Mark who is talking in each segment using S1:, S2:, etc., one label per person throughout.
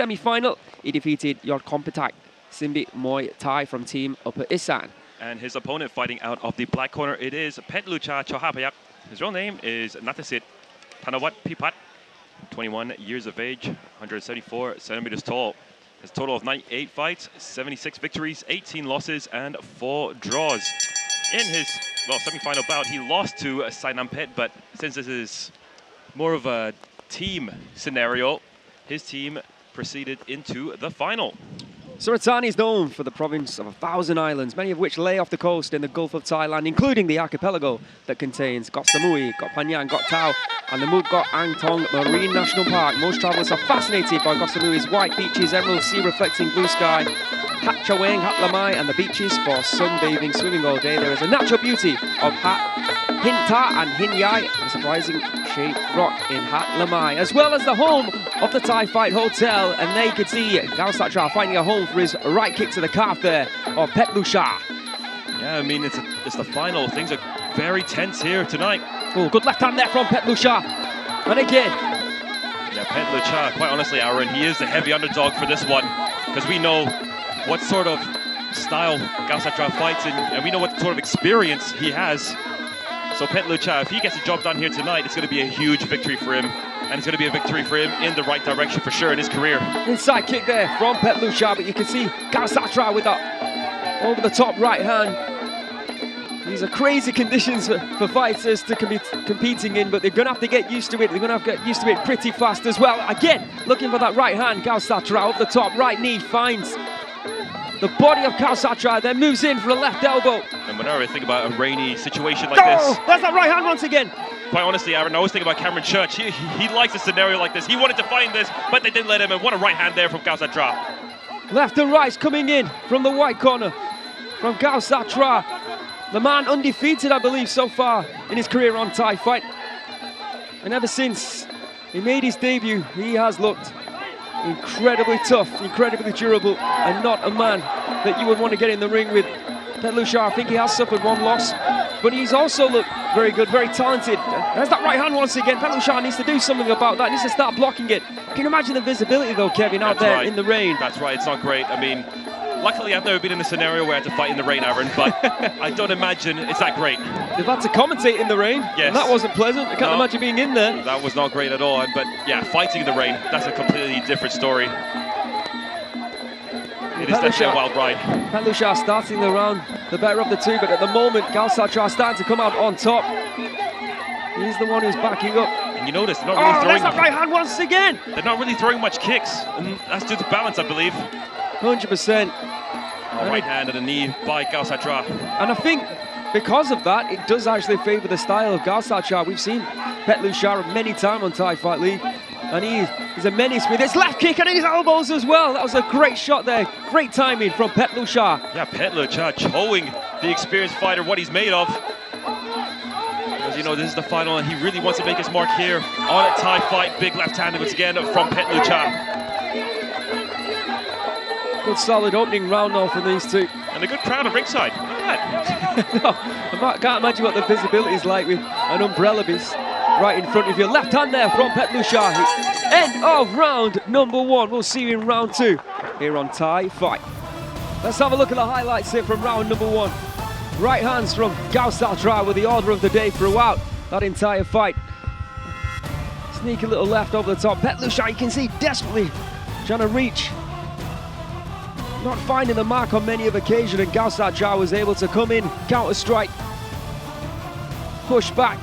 S1: Semi-final, he defeated Yodkompetak Simbi Muay Thai from Team Upper Isan.
S2: And his opponent fighting out of the black corner, it is Petchluecha Chor.Haphayuk. His real name is Natasit Thanawat Pipat, 21 years of age, 174 centimeters tall. Has a total of 98 fights, 76 victories, 18 losses, and 4 draws. In his semi-final bout, he lost to Saenchai, but since this is more of a team scenario, his team proceeded into the final.
S1: Surat Thani is known for the province of 1,000 islands, many of which lay off the coast in the Gulf of Thailand, including the archipelago that contains Got Samui, Got Panyang, Got Tau, and the Moot Got Ang Thong Marine National Park. Most travellers are fascinated by Got Samui's white beaches, emerald sea reflecting blue sky, Hat Chaweng, Hat Lamai, and the beaches for sunbathing, swimming all day. There is a natural beauty of Hat Hinta and Hinyai, a surprising shaped rock in Hat Lamai, as well as the home of the Thai Fight Hotel. And there you can see Kaosatra finding a home for his right kick to the calf there of Petchluecha.
S2: Yeah, I mean, it's the final. Things are very tense here tonight.
S1: Oh, good left hand there from Petchluecha. And again.
S2: Yeah, Petchluecha, quite honestly, Aaron, he is the heavy underdog for this one, because we know what sort of style Kaosatra fights in, and we know what sort of experience he has. So Petchluecha, if he gets the job done here tonight, it's going to be a huge victory for him. And it's going to be a victory for him in the right direction for sure in his career. Inside
S1: kick there from Petchluecha, but you can see Kaosatra with that over the top right hand. These are crazy conditions for fighters to be competing in, but they're going to have to get used to it. They're going to have to get used to it pretty fast as well. Again, looking for that right hand. Kaosatra over the top, right knee finds the body of Kaosatra, then moves in for a left elbow.
S2: And whenever I think about a rainy situation like this...
S1: There's that right hand once again.
S2: Quite honestly, Aaron, I always think about Cameron Church. He likes a scenario like this. He wanted to find this, but they didn't let him. And what a right hand there from Kaosatra.
S1: Left and right coming in from the white corner from Kaosatra. The man undefeated, I believe, so far in his career on Thai Fight. And ever since he made his debut, he has looked incredibly tough, incredibly durable, and not a man that you would want to get in the ring with. Petchluecha, I think he has suffered one loss, but he's also looked very good, very talented. There's that right hand once again. Petchluecha needs to do something about that. He needs to start blocking it. Can you imagine the visibility though, Kevin, out there in the rain?
S2: That's right, it's not great. I mean, luckily I've never been in a scenario where I had to fight in the rain, Aaron, but I don't imagine it's that great.
S1: They've had to commentate in the rain.
S2: Yes.
S1: And that wasn't pleasant. I can't imagine being in there.
S2: That was not great at all, but yeah, fighting in the rain, that's a completely different story. It is definitely a wild ride.
S1: Petchluecha starting the round, the better of the two, but at the moment, Kaosatra starting to come out on top. He's the one who's backing up.
S2: And you notice, they're not really throwing...
S1: there's that right hand once again!
S2: They're not really throwing much kicks, and that's due to balance, I believe.
S1: 100%.
S2: Right hand and a knee by Kaosatra.
S1: And I think because of that, it does actually favour the style of Kaosatra. We've seen Petchluecha many times on Thai Fight League, and he's a menace with his left kick and his elbows as well. That was a great shot there. Great timing from Petchluecha.
S2: Yeah, Petchluecha showing the experienced fighter what he's made of. Because, you know, this is the final, and he really wants to make his mark here on a Thai Fight. Big left hand once again from Petchluecha.
S1: Good solid opening round now from these two.
S2: And a good crowd at ringside. Look at that.
S1: No, I can't imagine what the visibility is like with an umbrella beast right in front of you. Left hand there from Petchluecha. End of round number 1. We'll see you in round 2 here on Thai Fight. Let's have a look at the highlights here from round number 1. Right hands from Kaosatra with the order of the day throughout that entire fight. Sneaky little left over the top. Petchluecha, you can see, desperately trying to reach. Not finding the mark on many of occasions, and Kaosatra was able to come in, counter strike, push back.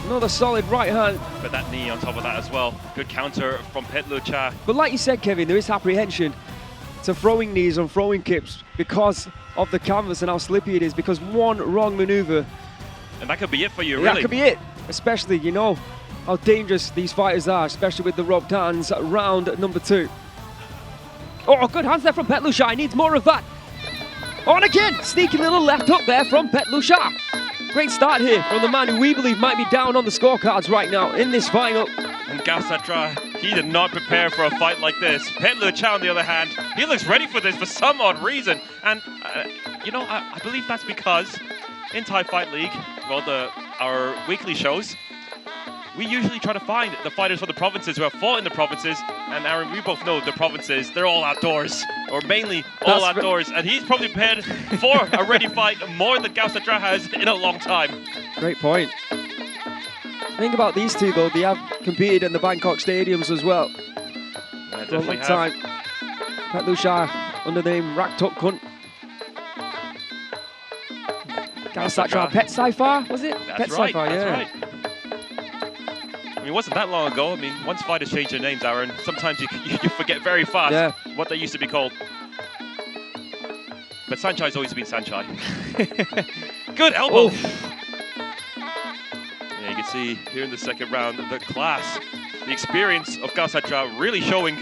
S1: Another solid right hand.
S2: But that knee on top of that as well. Good counter from Petchluecha.
S1: But like you said, Kevin, there is apprehension to throwing knees and throwing kicks because of the canvas and how slippy it is, because one wrong maneuver.
S2: And that could be it for you,
S1: really. That could be it. Especially, you know, how dangerous these fighters are, especially with the roped hands. Round number 2. Oh, good hands there from Petchluecha. He needs more of that. Oh, and again, sneaky little left hook there from Petchluecha. Great start here from the man who we believe might be down on the scorecards right now in this final.
S2: And Kaosatra, he did not prepare for a fight like this. Petchluecha, on the other hand, he looks ready for this for some odd reason. And, you know, I believe that's because in Thai Fight League, well, our weekly shows, we usually try to find the fighters from the provinces who have fought in the provinces. And Aaron, we both know the provinces, they're all outdoors, or mainly all outdoors. And he's probably prepared for a ready fight more than Kaosatra has in a long time.
S1: Great point. Think about these two though, they have competed in the Bangkok stadiums as well.
S2: Yeah,
S1: for a long time. Petchluecha under the name Rak Tuk Kunt. Kaosatra, Pet Sci-Fi, was it?
S2: That's
S1: Pet
S2: right,
S1: Sci-Fi,
S2: that's
S1: yeah.
S2: right. I mean, it wasn't that long ago. I mean, once fighters change their names, Aaron, sometimes you forget very fast what they used to be called. But Saenchai's always been Saenchai. Good elbow. Yeah, you can see here in the second round, the class, the experience of Kaosatra really showing.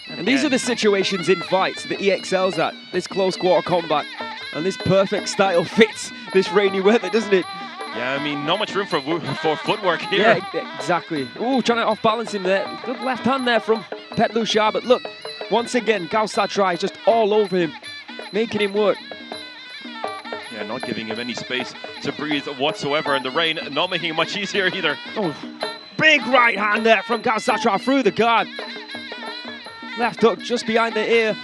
S1: And these are the situations in fights that he excels at. This close quarter combat. And this perfect style fits this rainy weather, doesn't it?
S2: Yeah, I mean, not much room for footwork here.
S1: Yeah, exactly. Ooh, trying to off-balance him there. Good left hand there from Petchluecha. But look, once again, Kaosatra is just all over him, making him work.
S2: Yeah, not giving him any space to breathe whatsoever. And the rain not making it much easier either.
S1: Oh, big right hand there from Kaosatra through the guard. Left hook just behind the ear.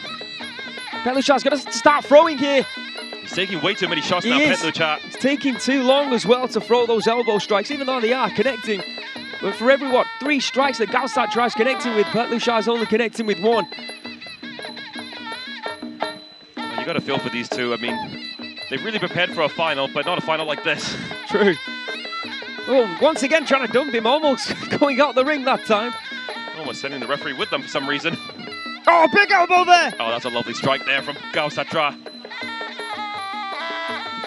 S1: Petchluecha's got to start throwing here.
S2: He's taking way too many shots now, Petchluecha.
S1: It's taking too long as well to throw those elbow strikes, even though they are connecting. But for every, 3 strikes that Kaosatra is connecting with, Petchluecha is only connecting with 1.
S2: Well, you got to feel for these two. I mean, they've really prepared for a final, but not a final like this.
S1: True. Oh, once again trying to dump him, almost going out the ring that time.
S2: Almost sending the referee with them for some reason.
S1: Oh, big elbow there!
S2: Oh, that's a lovely strike there from Kaosatra.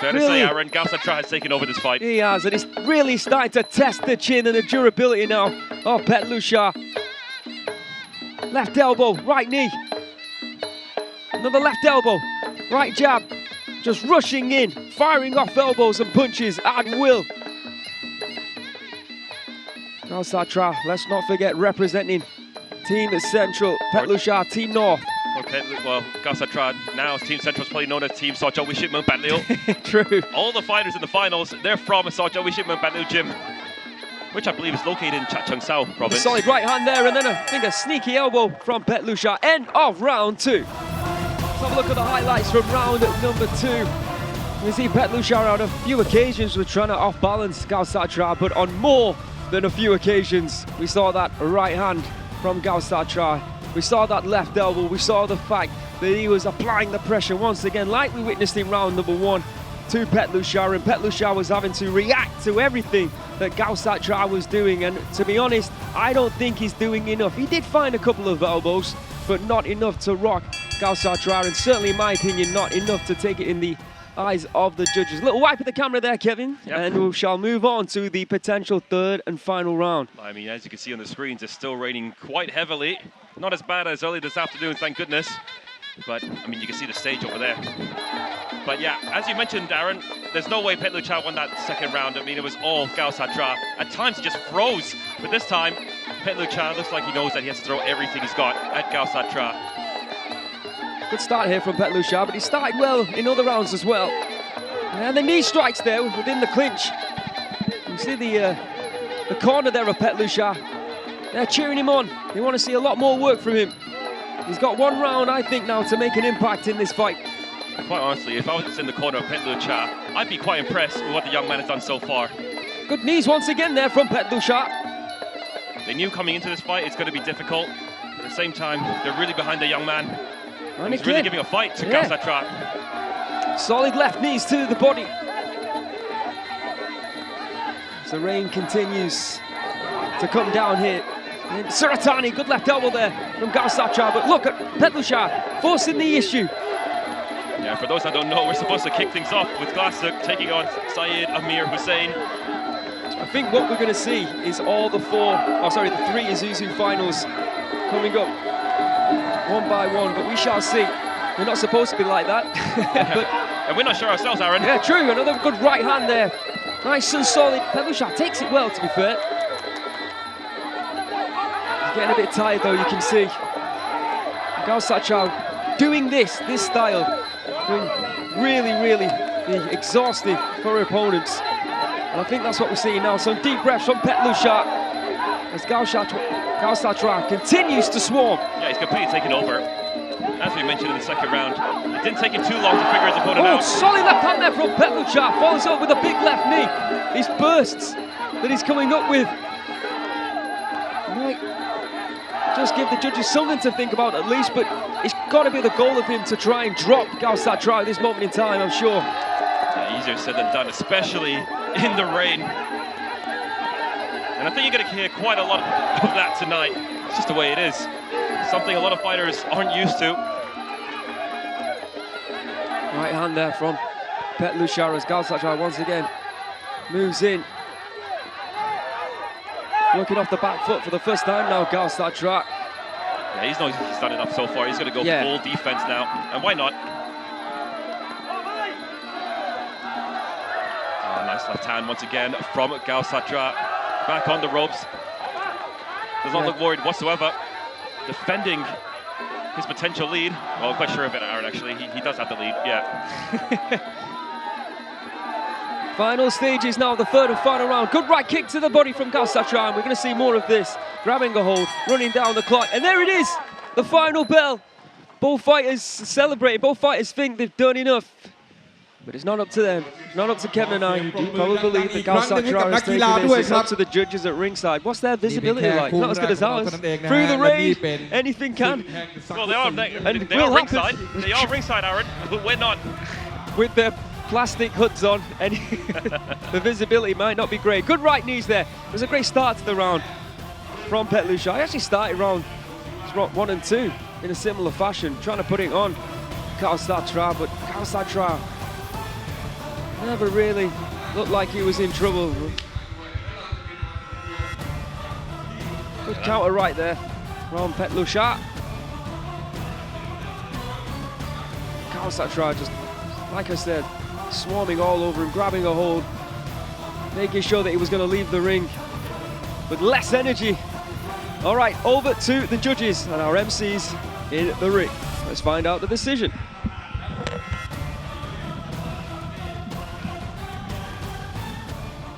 S2: Fair to say, Aaron, Kaosatra has taken over this fight.
S1: He has, and he's really starting to test the chin and the durability now of Petchluecha. Left elbow, right knee. Another left elbow, right jab. Just rushing in, firing off elbows and punches at will. Kaosatra, let's not forget, representing Team Central, Petchluecha, Team North.
S2: Well, Kaosatra now, Team Central is probably known as Team Sor.Jor.Wichitmuangpadriew.
S1: True.
S2: All the fighters in the finals, they're from Sor.Jor.Wichitmuangpadriew gym, which I believe is located in Chachoengsao province.
S1: Solid right hand there, and then I think a sneaky elbow from Petchluecha. End of round 2. Let's have a look at the highlights from round number 2. We see Petchluecha on a few occasions was trying to off-balance Kaosatra, but on more than a few occasions, we saw that right hand from Kaosatra. We saw that left elbow. We saw the fact that he was applying the pressure once again, like we witnessed in round number 1 to Petchluecha, and Petchluecha was having to react to everything that Kaosatra was doing. And to be honest, I don't think he's doing enough. He did find a couple of elbows, but not enough to rock Kaosatra, and certainly, in my opinion, not enough to take it in the eyes of the judges. Little wipe at the camera there, Kevin, and we shall move on to the potential 3rd and final round.
S2: I mean, as you can see on the screens, it's still raining quite heavily. Not as bad as early this afternoon, thank goodness. But, I mean, you can see the stage over there. But yeah, as you mentioned, Darren, there's no way Petchluecha won that second round. I mean, it was all Kaosatra. At times, he just froze. But this time, Petchluecha looks like he knows that he has to throw everything he's got at Kaosatra.
S1: Good start here from Petchluecha, but he started well in other rounds as well. And the knee strikes there within the clinch. You see the corner there of Petchluecha. They're cheering him on. They want to see a lot more work from him. He's got 1 round, I think, now to make an impact in this fight.
S2: Quite honestly, if I was in the corner of Petchluecha, I'd be quite impressed with what the young man has done so far.
S1: Good knees once again there from Petchluecha.
S2: They knew coming into this fight it's going to be difficult. At the same time, they're really behind the young man. And he's really giving a fight to Kaosatra.
S1: Solid left knees to the body. As the rain continues to come down here. Surat Thani, good left elbow there from Kaosatra, but look at Petchluecha forcing the issue.
S2: Yeah, for those that don't know, we're supposed to kick things off with Klasuek taking on Syed Amir Hussain.
S1: I think what we're going to see is all the 3 Isuzu finals coming up one by one, but we shall see. We're not supposed to be like that. But,
S2: and we're not sure ourselves, Aaron.
S1: Yeah, true, another good right hand there. Nice and solid. Petchluecha takes it well, to be fair. Getting a bit tired though, you can see. Kaosatra doing this style, really exhausting for opponents. And I think that's what we're seeing now. Some deep breaths from Petchluecha as Kaosatra continues to swarm.
S2: Yeah, he's completely taken over. As we mentioned in the second round, it didn't take him too long to figure his opponent out.
S1: Solid left hand there from Petchluecha. Follows up with a big left knee. These bursts that he's coming up with might just give the judges something to think about at least, but it's got to be the goal of him to try and drop Kaosatra at this moment in time, I'm sure.
S2: Yeah, easier said than done, especially in the rain. And I think you're going to hear quite a lot of that tonight. It's just the way it is. Something a lot of fighters aren't used to.
S1: Right hand there from Petchluecha as Kaosatra once again moves in. Working off the back foot for the first time now, Kaosatra.
S2: Yeah, he's done enough so far. He's going to go full defense now. And why not? Oh, nice left hand once again from Kaosatra. Back on the ropes. Does not look worried whatsoever. Defending his potential lead. Well, I'm quite sure of it, Aaron, actually. He does have the lead, yeah.
S1: Final stages now, the third and final round. Good right kick to the body from Kaosatra, and we're going to see more of this. Grabbing a hold, running down the clock, and there it is, the final bell. Both fighters celebrate, both fighters think they've done enough. But it's not up to them, it's not up to Kevin and I. We probably believe that Kaosatra has taken this. It's up to the judges at ringside. What's their visibility like? Not as good as ours. Through the rain, anything can.
S2: Well, they are ringside. They are ringside, Aaron, but we're not.
S1: With their plastic hoods on, and the visibility might not be great. Good right knees there. It was a great start to the round from Petchluecha. I actually started round 1 and 2 in a similar fashion, trying to put it on Kaosatra, but Kaosatra never really looked like he was in trouble. Good counter right there from Petchluecha. Kaosatra just, like I said, swarming all over him, grabbing a hold, making sure that he was going to leave the ring with less energy. All right, over to the judges and our MCs in the ring. Let's find out the decision.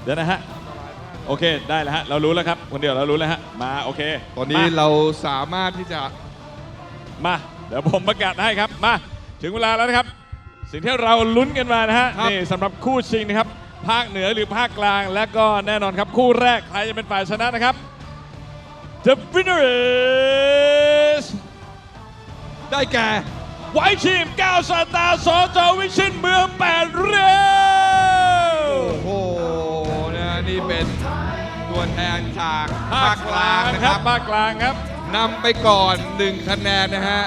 S3: เดี๋ยวนะฮะโอเคได้แล้วฮะเรารู้แล้วครับคนเดียวเรารู้แล้วฮะมาโอเค
S4: ตอนนี้เราสามารถที่จะ
S3: มาเดี๋ยวผมประกาศให้ครับมาถึงเวลาแล้วนะครับสิ่งที่เราลุ้นกันมานะฮะนี่สำหรับคู่ชิงนะครับภาคเหนือหรือภาคกลางและก็แน่นอนครับคู่แรกใครจะเป็นฝ่ายชนะนะครับ The winner is
S4: ได้แก่
S3: White Team 9 สตาร์ส.Jor.Wichitmuangpadriew
S4: โอ้โหนะนี่เป็นตัวแทนจากภาคกลางนะครับ
S3: ภาคกลางครับ
S4: นำไปก่อน1 คะแนนนะฮะ